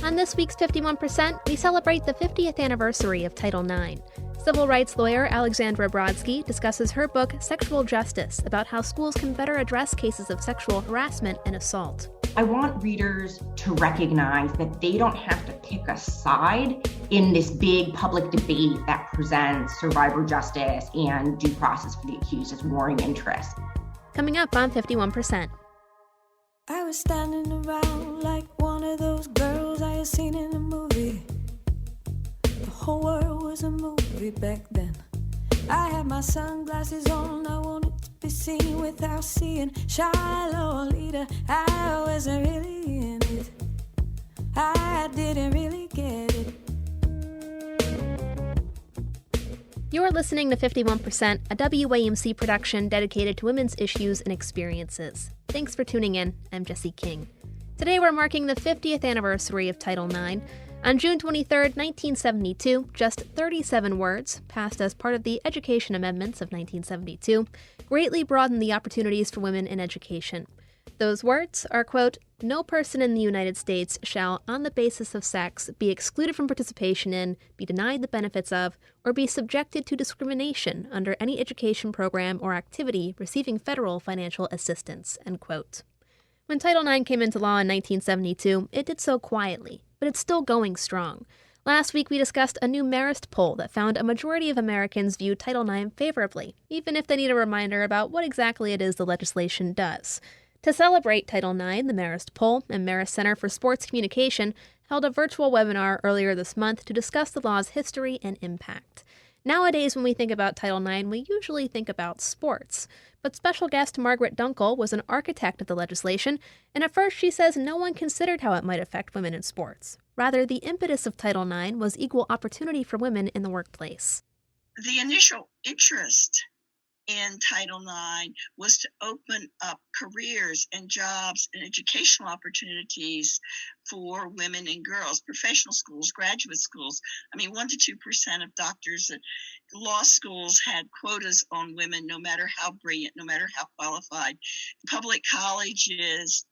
On this week's 51%, we celebrate the 50th anniversary of Title IX. Civil rights lawyer Alexandra Brodsky discusses her book, Sexual Justice, about how schools can better address cases of sexual harassment and assault. I want readers to recognize that they don't have to pick a side in this big public debate that presents survivor justice and due process for the accused as warring interests. Coming up on 51%. I was standing around like one of those girls I had seen in a movie. The whole world was a movie back then. I had my sunglasses on, I wanted to be seen without seeing shy Lolita. I wasn't really in it, I didn't really get it. You're listening to 51%, a WAMC production dedicated to women's issues and experiences. Thanks for tuning in. I'm Jessie King. Today we're marking the 50th anniversary of Title IX. On June 23, 1972, just 37 words, passed as part of the Education Amendments of 1972, greatly broadened the opportunities for women in education. Those words are, quote, "No person in the United States shall, on the basis of sex, be excluded from participation in, be denied the benefits of, or be subjected to discrimination under any education program or activity receiving federal financial assistance," end quote. When Title IX came into law in 1972, it did so quietly, but it's still going strong. Last week, we discussed a new Marist poll that found a majority of Americans view Title IX favorably, even if they need a reminder about what exactly it is the legislation does. To celebrate Title IX, the Marist poll and Marist Center for Sports Communication held a virtual webinar earlier this month to discuss the law's history and impact. Nowadays, when we think about Title IX, we usually think about sports. But special guest Margaret Dunkel was an architect of the legislation, and at first she says no one considered how it might affect women in sports. Rather, the impetus of Title IX was equal opportunity for women in the workplace. The initial interest in Title IX was to open up careers and jobs and educational opportunities for women and girls, professional schools, graduate schools. 1 to 2% of doctors at law schools had quotas on women, no matter how brilliant, no matter how qualified. Public colleges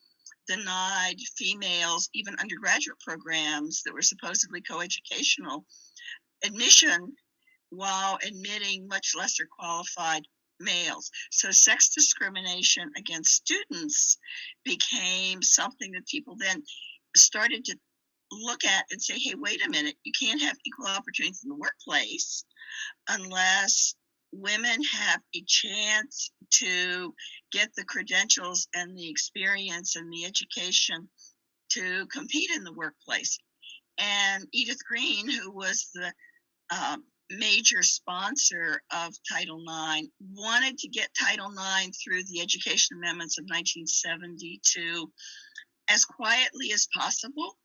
denied females, even undergraduate programs that were supposedly coeducational, admission while admitting much lesser qualified males. So sex discrimination against students became something that people then started to look at and say, hey, wait a minute, you can't have equal opportunities in the workplace unless women have a chance to get the credentials and the experience and the education to compete in the workplace. And Edith Green, who was the major sponsor of Title IX, wanted to get Title IX through the Education Amendments of 1972 as quietly as possible.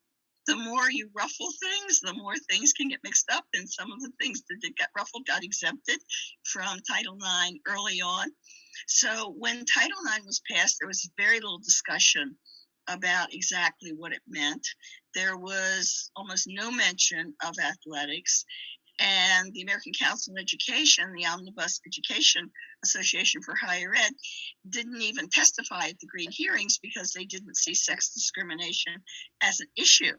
The more you ruffle things, the more things can get mixed up, and some of the things that got ruffled got exempted from Title IX early on. So when Title IX was passed, there was very little discussion about exactly what it meant. There was almost no mention of athletics. And the American Council on Education, the Omnibus Education Association for Higher Ed, didn't even testify at the Green hearings because they didn't see sex discrimination as an issue.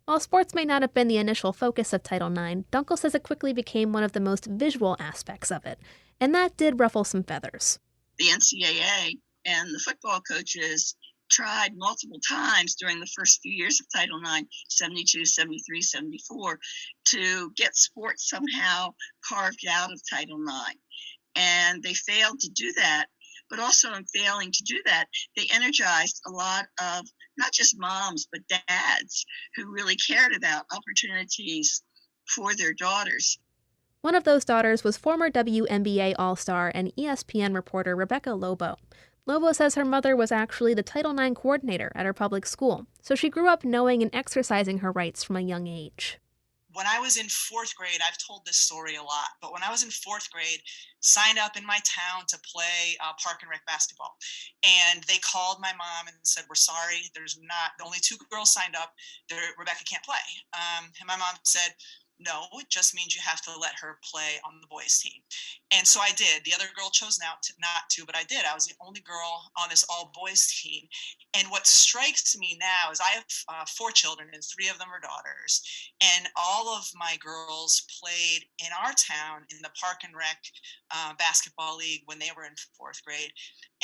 While sports may not have been the initial focus of Title IX, Dunkel says it quickly became one of the most visual aspects of it, and that did ruffle some feathers. The NCAA and the football coaches tried multiple times during the first few years of Title IX, 72, 73, 74, to get sports somehow carved out of Title IX. And they failed to do that, but also in failing to do that, they energized a lot of not just moms, but dads who really cared about opportunities for their daughters. One of those daughters was former WNBA All-Star and ESPN reporter Rebecca Lobo. Lobo says her mother was actually the Title IX coordinator at her public school, so she grew up knowing and exercising her rights from a young age. When I was in fourth grade, I've told this story a lot, but when I was in fourth grade, signed up in my town to play park and rec basketball. And they called my mom and said, we're sorry, only 2 girls signed up. Rebecca can't play. And my mom said, no, it just means you have to let her play on the boys team. And so I did. The other girl chose not to, but I did. I was the only girl on this all boys team. And what strikes me now is I have 4 children, and 3 of them are daughters. And all of my girls played in our town in the Park and Rec basketball league when they were in 4th grade.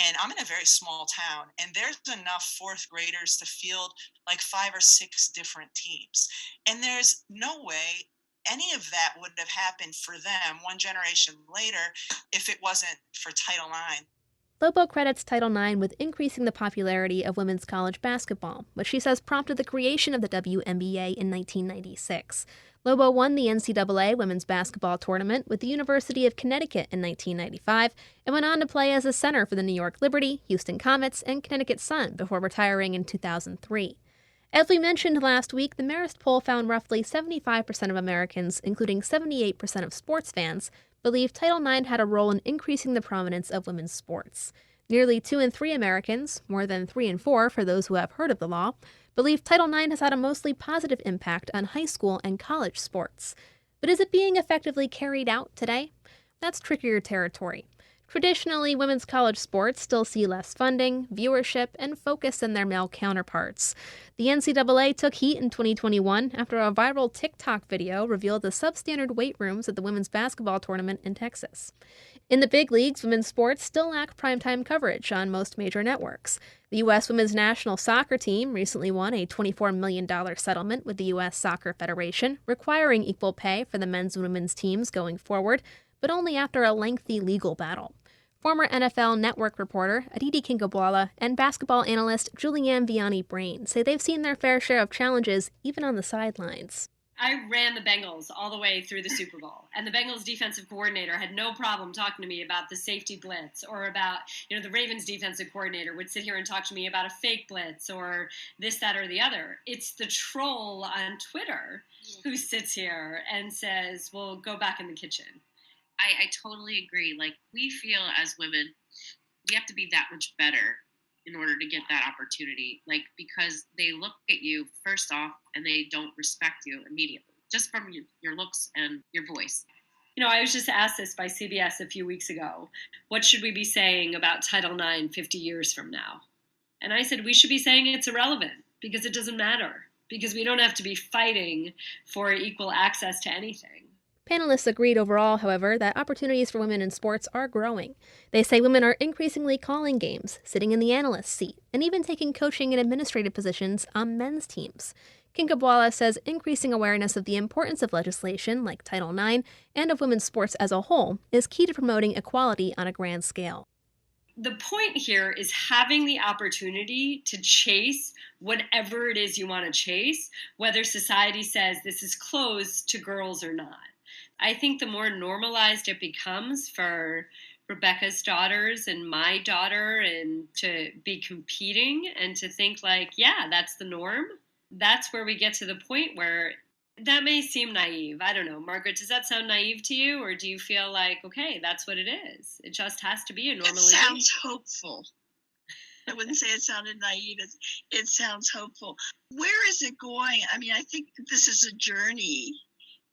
And I'm in a very small town, and there's enough 4th graders to field like 5 or 6 different teams. And there's no way any of that would have happened for them one generation later if it wasn't for Title IX. Lobo credits Title IX with increasing the popularity of women's college basketball, which she says prompted the creation of the WNBA in 1996. Lobo won the NCAA women's basketball tournament with the University of Connecticut in 1995 and went on to play as a center for the New York Liberty, Houston Comets, and Connecticut Sun before retiring in 2003. As we mentioned last week, the Marist poll found roughly 75% of Americans, including 78% of sports fans, believe Title IX had a role in increasing the prominence of women's sports. Nearly 2 in 3 Americans, more than 3 in 4 for those who have heard of the law, believe Title IX has had a mostly positive impact on high school and college sports. But is it being effectively carried out today? That's trickier territory. Traditionally, women's college sports still see less funding, viewership, and focus than their male counterparts. The NCAA took heat in 2021 after a viral TikTok video revealed the substandard weight rooms at the women's basketball tournament in Texas. In the big leagues, women's sports still lack primetime coverage on most major networks. The U.S. women's national soccer team recently won a $24 million settlement with the U.S. Soccer Federation, requiring equal pay for the men's and women's teams going forward, but only after a lengthy legal battle. Former NFL Network reporter Aditi Kinkhabwala and basketball analyst Julianne Vianney-Brain say they've seen their fair share of challenges even on the sidelines. I ran the Bengals all the way through the Super Bowl, and the Bengals defensive coordinator had no problem talking to me about the safety blitz or about, the Ravens defensive coordinator would sit here and talk to me about a fake blitz or this, that, or the other. It's the troll on Twitter who sits here and says, well, go back in the kitchen. I totally agree. Like, we feel as women, we have to be that much better in order to get that opportunity. Like, because they look at you first off and they don't respect you immediately, just from your looks and your voice. I was just asked this by CBS a few weeks ago. What should we be saying about Title IX 50 years from now? And I said, we should be saying it's irrelevant because it doesn't matter, because we don't have to be fighting for equal access to anything. Panelists agreed overall, however, that opportunities for women in sports are growing. They say women are increasingly calling games, sitting in the analyst seat, and even taking coaching and administrative positions on men's teams. Kinkhabwala says increasing awareness of the importance of legislation like Title IX and of women's sports as a whole is key to promoting equality on a grand scale. The point here is having the opportunity to chase whatever it is you want to chase, whether society says this is closed to girls or not. I think the more normalized it becomes for Rebecca's daughters and my daughter and to be competing and to think like, yeah, that's the norm. That's where we get to the point where that may seem naive. I don't know. Margaret, does that sound naive to you? Or do you feel like, okay, that's what it is? It just has to be a normalization. It sounds hopeful. I wouldn't say it sounded naive. It sounds hopeful. Where is it going? I mean, I think this is a journey.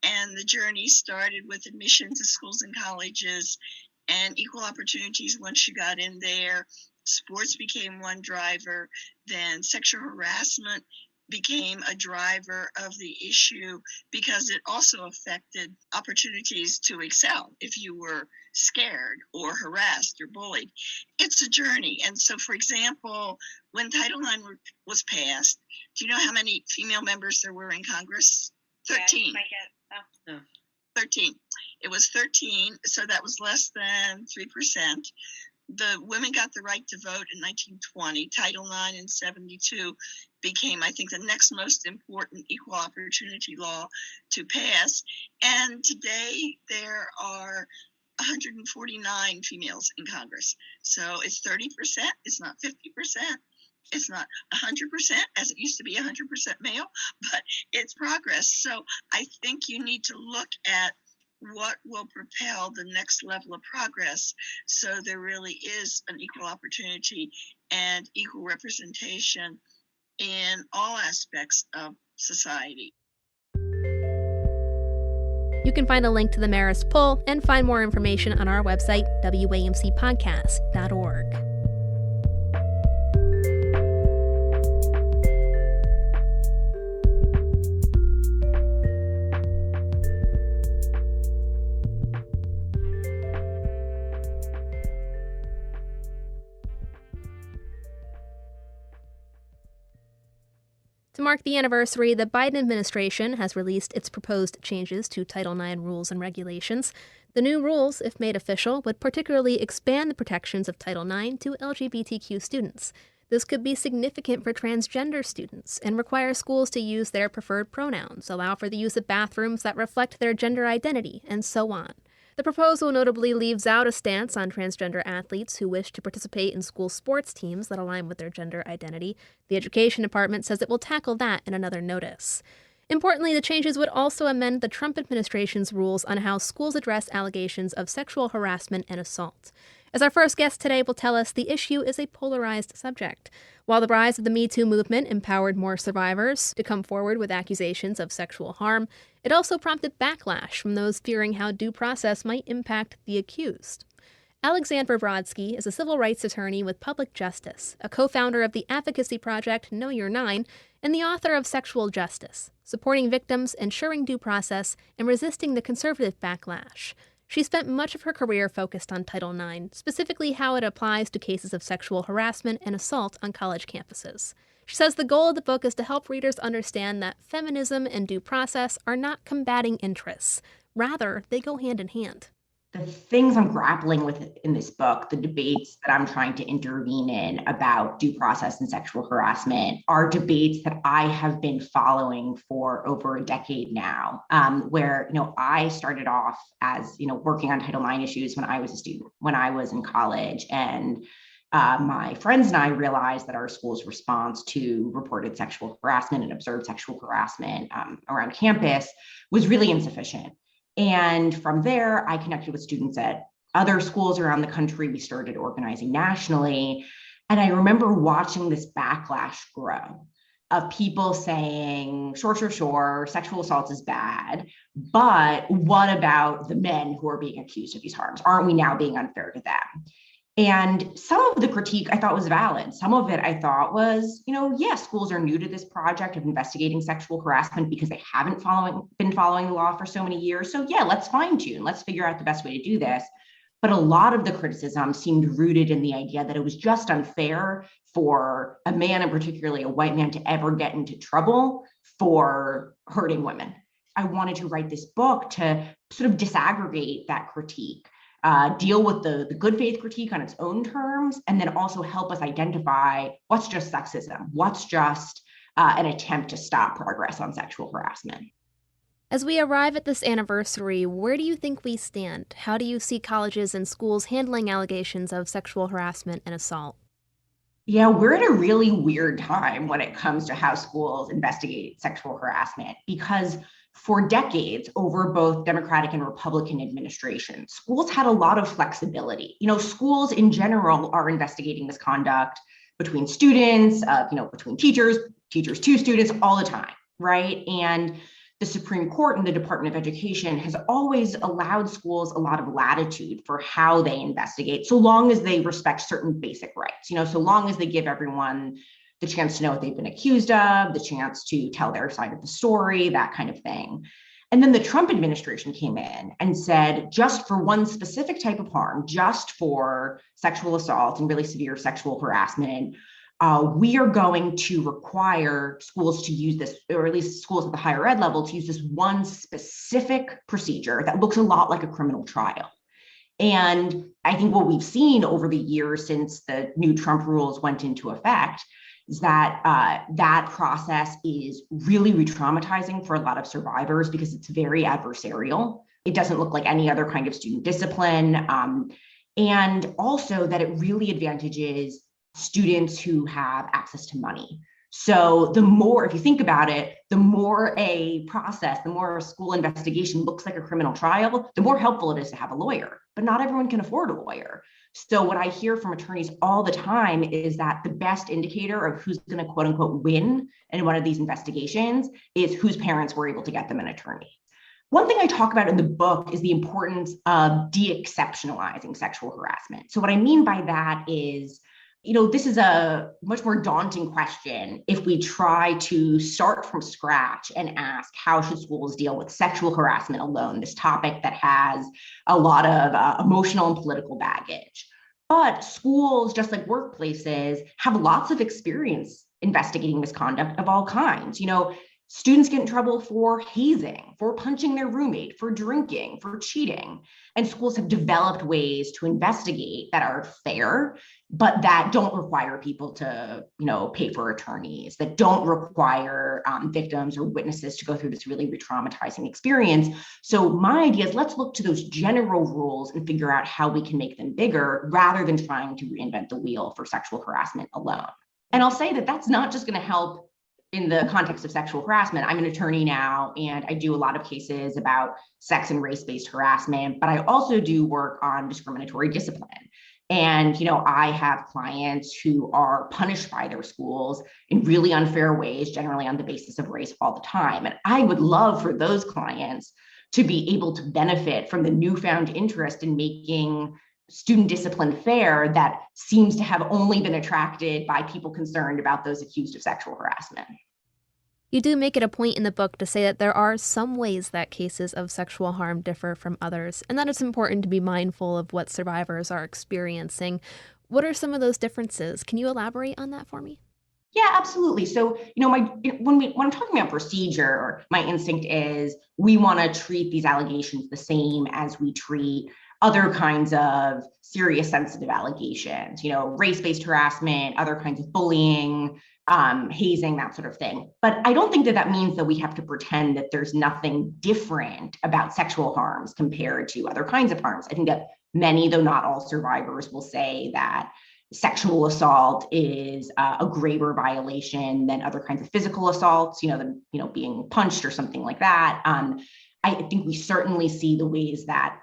And the journey started with admission to schools and colleges and equal opportunities once you got in there. Sports became one driver. Then sexual harassment became a driver of the issue because it also affected opportunities to excel if you were scared or harassed or bullied. It's a journey. And so, for example, when Title IX was passed, do you know how many female members there were in Congress? 13. Oh. 13. It was 13, so that was less than 3%. The women got the right to vote in 1920. Title IX in 72 became, I think, the next most important equal opportunity law to pass. And today there are 149 females in Congress. So it's 30%. It's not 50%. It's not 100% as it used to be 100% male, but it's progress. So I think you need to look at what will propel the next level of progress so there really is an equal opportunity and equal representation in all aspects of society. You can find a link to the Marist poll and find more information on our website, wamcpodcast.org. To mark the anniversary, the Biden administration has released its proposed changes to Title IX rules and regulations. The new rules, if made official, would particularly expand the protections of Title IX to LGBTQ students. This could be significant for transgender students and require schools to use their preferred pronouns, allow for the use of bathrooms that reflect their gender identity, and so on. The proposal notably leaves out a stance on transgender athletes who wish to participate in school sports teams that align with their gender identity. The Education Department says it will tackle that in another notice. Importantly, the changes would also amend the Trump administration's rules on how schools address allegations of sexual harassment and assault. As our first guest today will tell us, the issue is a polarized subject. While the rise of the Me Too movement empowered more survivors to come forward with accusations of sexual harm, it also prompted backlash from those fearing how due process might impact the accused. Alexandra Brodsky is a civil rights attorney with Public Justice, a co-founder of the advocacy project Know Your Nine, and the author of Sexual Justice, Supporting Victims, Ensuring Due Process, and Resisting the Conservative Backlash. She spent much of her career focused on Title IX, specifically how it applies to cases of sexual harassment and assault on college campuses. She says the goal of the book is to help readers understand that feminism and due process are not combating interests. Rather, they go hand in hand. The things I'm grappling with in this book, the debates that I'm trying to intervene in about due process and sexual harassment, are debates that I have been following for over a decade now, where, I started off as, working on Title IX issues when I was a student, when I was in college. And my friends and I realized that our school's response to reported sexual harassment and observed sexual harassment around campus was really insufficient. And from there, I connected with students at other schools around the country. We started organizing nationally. And I remember watching this backlash grow of people saying, sure, sexual assault is bad, but what about the men who are being accused of these harms? Aren't we now being unfair to them? And some of the critique I thought was valid. Some of it I thought was, schools are new to this project of investigating sexual harassment because they haven't been following the law for so many years. So let's fine tune, let's figure out the best way to do this. But a lot of the criticism seemed rooted in the idea that it was just unfair for a man, and particularly a white man, to ever get into trouble for hurting women. I wanted to write this book to sort of disaggregate that critique. Deal with the good faith critique on its own terms, and then also help us identify what's just sexism, what's just an attempt to stop progress on sexual harassment. As we arrive at this anniversary, where do you think we stand? How do you see colleges and schools handling allegations of sexual harassment and assault? Yeah, we're at a really weird time when it comes to how schools investigate sexual harassment, because for decades, over both Democratic and Republican administrations, schools had a lot of flexibility. Schools in general are investigating misconduct between students, between teachers to students all the time, right? And the Supreme Court and the Department of Education has always allowed schools a lot of latitude for how they investigate, so long as they respect certain basic rights, so long as they give everyone the chance to know what they've been accused of, the chance to tell their side of the story, that kind of thing. And then the Trump administration came in and said, just for one specific type of harm, just for sexual assault and really severe sexual harassment, we are going to require schools to use this, or at least schools at the higher ed level, to use this one specific procedure that looks a lot like a criminal trial. And I think what we've seen over the years since the new Trump rules went into effect is that that process is really re-traumatizing for a lot of survivors because it's very adversarial. It doesn't look like any other kind of student discipline. And also that it really advantages students who have access to money. So the more, if you think about it, the more a process, the more a school investigation looks like a criminal trial, the more helpful it is to have a lawyer. But not everyone can afford a lawyer. So what I hear from attorneys all the time is that the best indicator of who's going to quote unquote win in one of these investigations is whose parents were able to get them an attorney. One thing I talk about in the book is the importance of de-exceptionalizing sexual harassment. So what I mean by that is, this is a much more daunting question if we try to start from scratch and ask, how should schools deal with sexual harassment alone, this topic that has a lot of emotional and political baggage. But schools, just like workplaces, have lots of experience investigating misconduct of all kinds. Students get in trouble for hazing, for punching their roommate, for drinking, for cheating. And schools have developed ways to investigate that are fair, but that don't require people to, pay for attorneys, that don't require victims or witnesses to go through this really re-traumatizing experience. So my idea is, let's look to those general rules and figure out how we can make them bigger rather than trying to reinvent the wheel for sexual harassment alone. And I'll say that that's not just going to help in the context of sexual harassment. I'm an attorney now, and I do a lot of cases about sex and race-based harassment, but I also do work on discriminatory discipline. And, I have clients who are punished by their schools in really unfair ways, generally on the basis of race all the time. And I would love for those clients to be able to benefit from the newfound interest in making student discipline fair that seems to have only been attracted by people concerned about those accused of sexual harassment. You do make it a point in the book to say that there are some ways that cases of sexual harm differ from others, and that it's important to be mindful of what survivors are experiencing. What are some of those differences? Can you elaborate on that for me? Yeah, absolutely. So, when I'm talking about procedure, my instinct is we want to treat these allegations the same as we treat other kinds of serious, sensitive allegations, race-based harassment, other kinds of bullying, hazing, that sort of thing. But I don't think that means that we have to pretend that there's nothing different about sexual harms compared to other kinds of harms. I think that many, though not all, survivors will say that sexual assault is a graver violation than other kinds of physical assaults, than being punched or something like that. I think we certainly see the ways that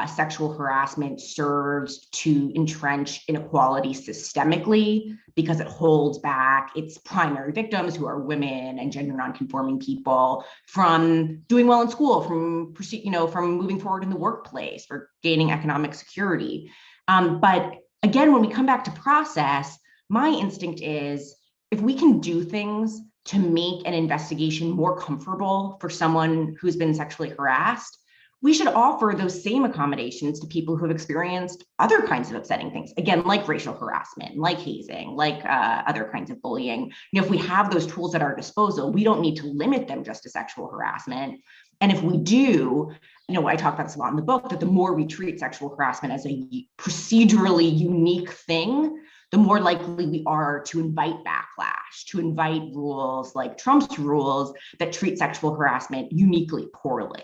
sexual harassment serves to entrench inequality systemically because it holds back its primary victims, who are women and gender nonconforming people, from doing well in school, from moving forward in the workplace, for gaining economic security. But again, when we come back to process, my instinct is, if we can do things to make an investigation more comfortable for someone who's been sexually harassed, we should offer those same accommodations to people who have experienced other kinds of upsetting things, again, like racial harassment, like hazing, like other kinds of bullying. If we have those tools at our disposal, we don't need to limit them just to sexual harassment. And if we do, I talk about this a lot in the book, that the more we treat sexual harassment as a procedurally unique thing, the more likely we are to invite backlash, to invite rules like Trump's rules that treat sexual harassment uniquely poorly.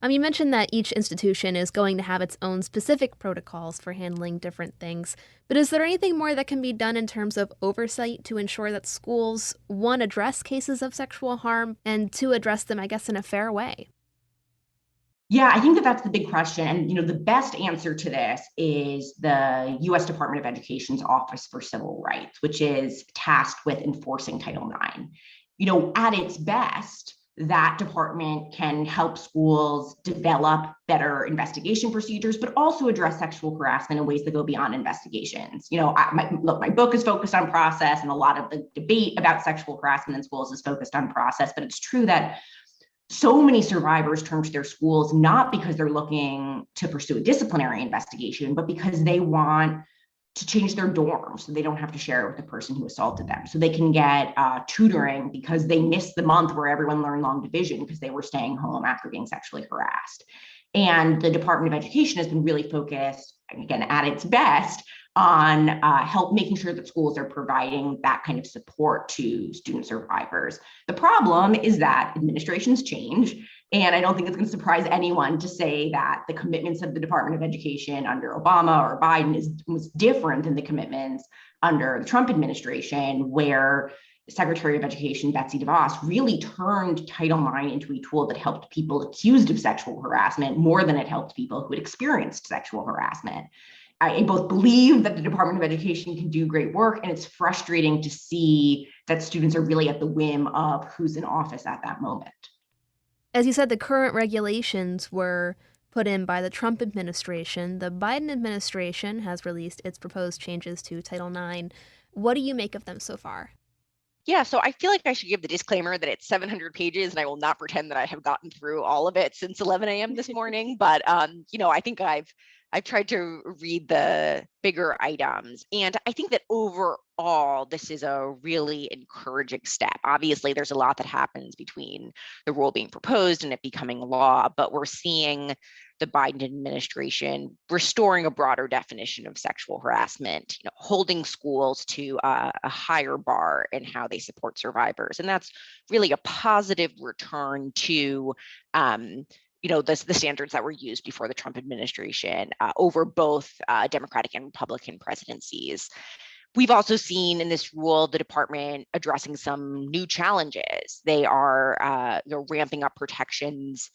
You mentioned that each institution is going to have its own specific protocols for handling different things, but is there anything more that can be done in terms of oversight to ensure that schools, one, address cases of sexual harm, and two, address them, I guess, in a fair way? Yeah, I think that that's the big question. And, the best answer to this is the U.S. Department of Education's Office for Civil Rights, which is tasked with enforcing Title IX. At its best, that department can help schools develop better investigation procedures, but also address sexual harassment in ways that go beyond investigations. My book is focused on process, and a lot of the debate about sexual harassment in schools is focused on process, but it's true that so many survivors turn to their schools not because they're looking to pursue a disciplinary investigation, but because they want to change their dorm so they don't have to share it with the person who assaulted them. So they can get tutoring because they missed the month where everyone learned long division because they were staying home after being sexually harassed. And the Department of Education has been really focused, again, at its best, on making sure that schools are providing that kind of support to student survivors. The problem is that administrations change, and I don't think it's going to surprise anyone to say that the commitments of the Department of Education under Obama or Biden was different than the commitments under the Trump administration, where Secretary of Education Betsy DeVos really turned Title IX into a tool that helped people accused of sexual harassment more than it helped people who had experienced sexual harassment. I both believe that the Department of Education can do great work, and it's frustrating to see that students are really at the whim of who's in office at that moment. As you said, the current regulations were put in by the Trump administration. The Biden administration has released its proposed changes to Title IX. What do you make of them so far? Yeah, so I feel like I should give the disclaimer that it's 700 pages, and I will not pretend that I have gotten through all of it since 11 a.m. this morning. But I think I've tried to read the bigger items, and I think that overall this is a really encouraging step. Obviously, there's a lot that happens between the rule being proposed and it becoming law, but we're seeing the Biden administration restoring a broader definition of sexual harassment, holding schools to a higher bar in how they support survivors. And that's really a positive return to the standards that were used before the Trump administration over both Democratic and Republican presidencies. We've also seen in this rule the department addressing some new challenges. They're ramping up protections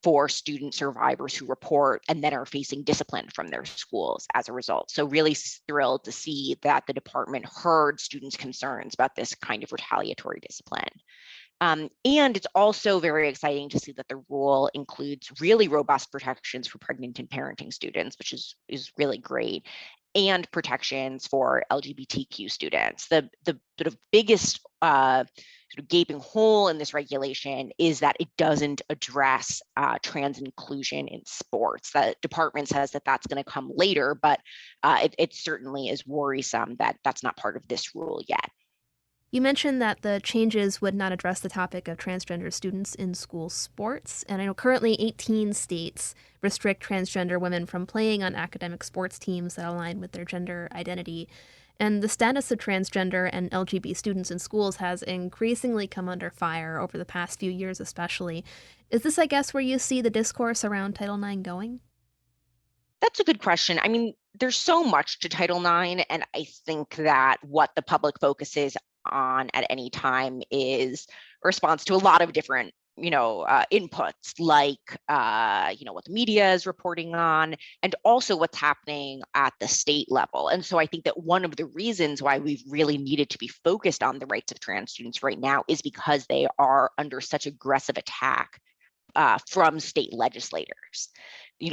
for student survivors who report and then are facing discipline from their schools as a result. So really thrilled to see that the department heard students' concerns about this kind of retaliatory discipline. And it's also very exciting to see that the rule includes really robust protections for pregnant and parenting students, which is really great, and protections for LGBTQ students. The sort of biggest gaping hole in this regulation is that it doesn't address trans inclusion in sports. The department says that that's going to come later, but it certainly is worrisome that that's not part of this rule yet. You mentioned that the changes would not address the topic of transgender students in school sports, and I know currently 18 states restrict transgender women from playing on academic sports teams that align with their gender identity. And the status of transgender and LGBT students in schools has increasingly come under fire over the past few years especially. Is this, I guess, where you see the discourse around Title IX going? That's a good question. I mean, there's so much to Title IX, and I think that what the public focuses on at any time is a response to a lot of different inputs, like what the media is reporting on, and also what's happening at the state level. And so I think that one of the reasons why we've really needed to be focused on the rights of trans students right now is because they are under such aggressive attack from state legislators.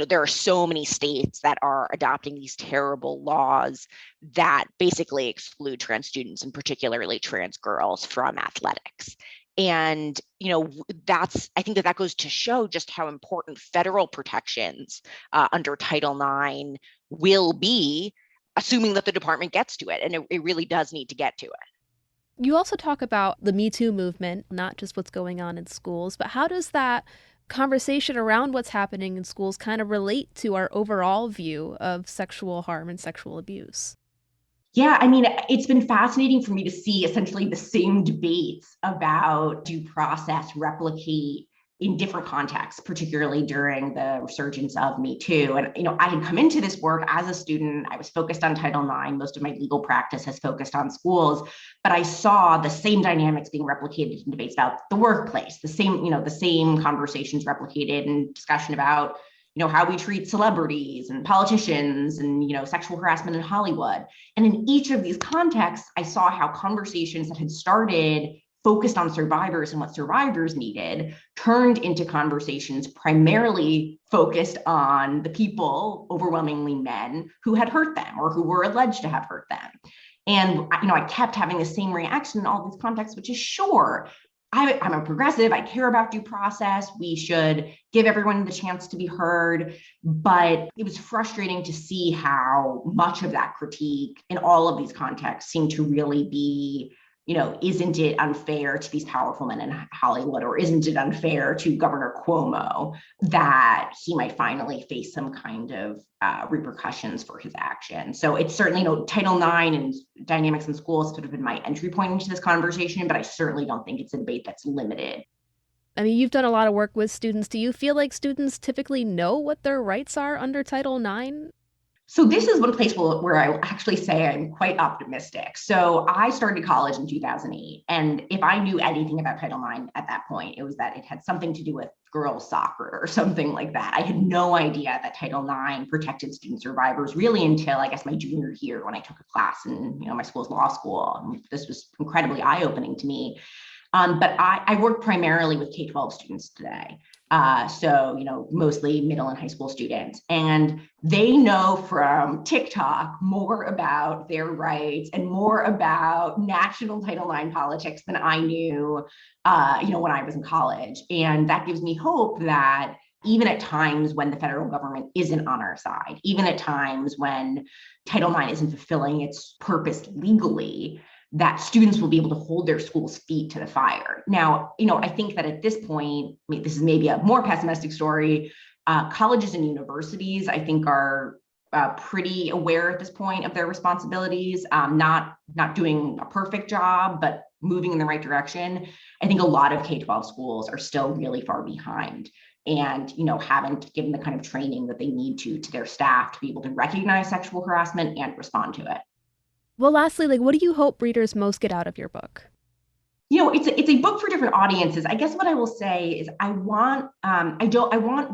There are so many states that are adopting these terrible laws that basically exclude trans students, and particularly trans girls, from athletics. And, I think that goes to show just how important federal protections under Title IX will be, assuming that the department gets to it. And it really does need to get to it. You also talk about the Me Too movement, not just what's going on in schools, but how does that conversation around what's happening in schools kind of relate to our overall view of sexual harm and sexual abuse? Yeah, I mean, it's been fascinating for me to see essentially the same debates about due process replicate in different contexts, particularly during the resurgence of Me Too. And, I had come into this work as a student. I was focused on Title IX. Most of my legal practice has focused on schools, but I saw the same dynamics being replicated in debates about the workplace, the same conversations replicated in discussion about, how we treat celebrities and politicians and, sexual harassment in Hollywood. And in each of these contexts, I saw how conversations that had started focused on survivors and what survivors needed turned into conversations primarily focused on the people, overwhelmingly men, who had hurt them or who were alleged to have hurt them. And, I kept having the same reaction in all these contexts, which is sure, I'm a progressive, I care about due process, we should give everyone the chance to be heard. But it was frustrating to see how much of that critique in all of these contexts seemed to really be, isn't it unfair to these powerful men in Hollywood, or isn't it unfair to Governor Cuomo that he might finally face some kind of repercussions for his action? So it's certainly, Title IX and dynamics in schools sort of been my entry point into this conversation, but I certainly don't think it's a debate that's limited. I mean, you've done a lot of work with students. Do you feel like students typically know what their rights are under Title IX? So this is one place where I will actually say I'm quite optimistic. So I started college in 2008. And if I knew anything about Title IX at that point, it was that it had something to do with girls soccer or something like that. I had no idea that Title IX protected student survivors really until, I guess, my junior year when I took a class in my school's law school. This was incredibly eye-opening to me. But I work primarily with K-12 students today. So, mostly middle and high school students. And they know from TikTok more about their rights and more about national Title IX politics than I knew, when I was in college. And that gives me hope that even at times when the federal government isn't on our side, even at times when Title IX isn't fulfilling its purpose legally, that students will be able to hold their school's feet to the fire. Now, I think that at this point, this is maybe a more pessimistic story. Colleges and universities, I think, are pretty aware at this point of their responsibilities, not doing a perfect job, but moving in the right direction. I think a lot of K-12 schools are still really far behind and, haven't given the kind of training that they need to their staff to be able to recognize sexual harassment and respond to it. Well, lastly, what do you hope readers most get out of your book? It's a book for different audiences. I guess what I will say is I want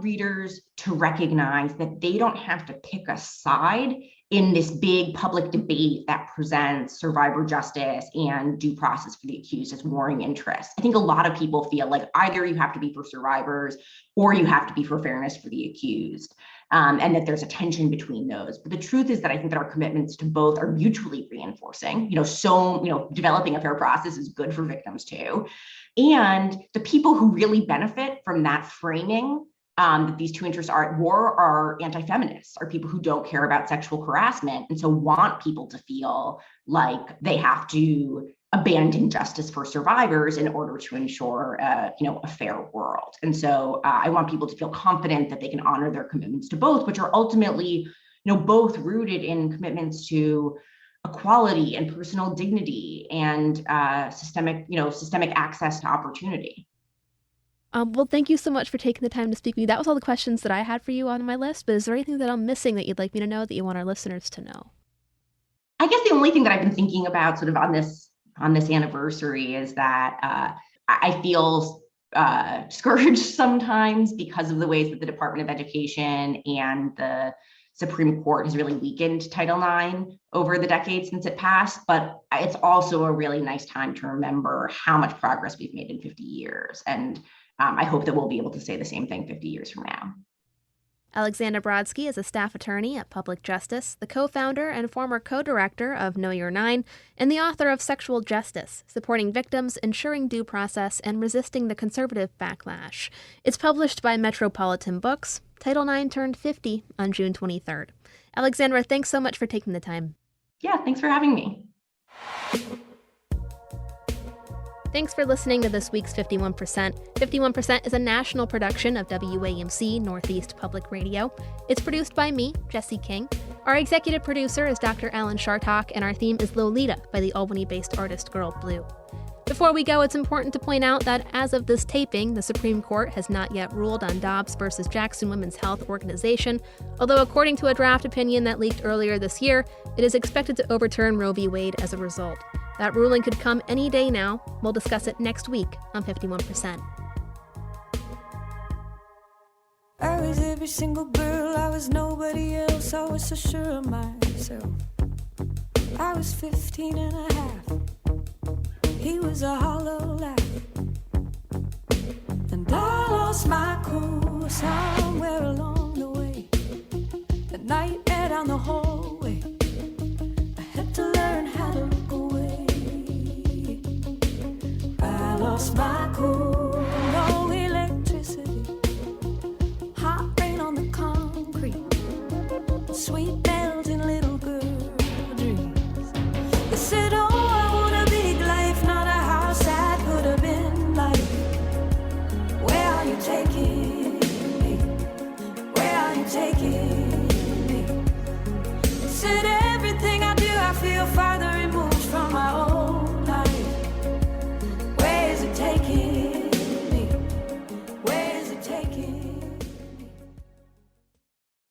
readers to recognize that they don't have to pick a side in this big public debate that presents survivor justice and due process for the accused as warring interests. I think a lot of people feel like either you have to be for survivors or you have to be for fairness for the accused. And that there's a tension between those. But the truth is that I think that our commitments to both are mutually reinforcing. Developing a fair process is good for victims too. And the people who really benefit from that framing that these two interests are at war are anti-feminists, are people who don't care about sexual harassment and so want people to feel like they have to abandon justice for survivors in order to ensure a fair world. And so I want people to feel confident that they can honor their commitments to both, which are ultimately both rooted in commitments to equality and personal dignity and systemic access to opportunity. Well, thank you so much for taking the time to speak with me. That was all the questions that I had for you on my list, but is there anything that I'm missing that you'd like me to know, that you want our listeners to know? I guess the only thing that I've been thinking about sort of on this anniversary is that I feel discouraged sometimes because of the ways that the Department of Education and the Supreme Court has really weakened Title IX over the decades since it passed. But it's also a really nice time to remember how much progress we've made in 50 years. And I hope that we'll be able to say the same thing 50 years from now. Alexandra Brodsky is a staff attorney at Public Justice, the co-founder and former co-director of Know Your Nine, and the author of Sexual Justice, Supporting Victims, Ensuring Due Process, and Resisting the Conservative Backlash. It's published by Metropolitan Books. Title IX turned 50 on June 23rd. Alexandra, thanks so much for taking the time. Yeah, thanks for having me. Thanks for listening to this week's 51%. 51% is a national production of WAMC Northeast Public Radio. It's produced by me, Jesse King. Our executive producer is Dr. Alan Chartock, and our theme is Lolita by the Albany-based artist Girl Blue. Before we go, it's important to point out that as of this taping, the Supreme Court has not yet ruled on Dobbs versus Jackson Women's Health Organization, although according to a draft opinion that leaked earlier this year, it is expected to overturn Roe v. Wade as a result. That ruling could come any day now. We'll discuss it next week on 51%. I was every single girl, I was nobody else, I was so sure of myself. I was 15 and a half, he was a hollow laugh. And I lost my cool somewhere along the way. The night air down the hallway, I had to learn how to look away. I lost my cool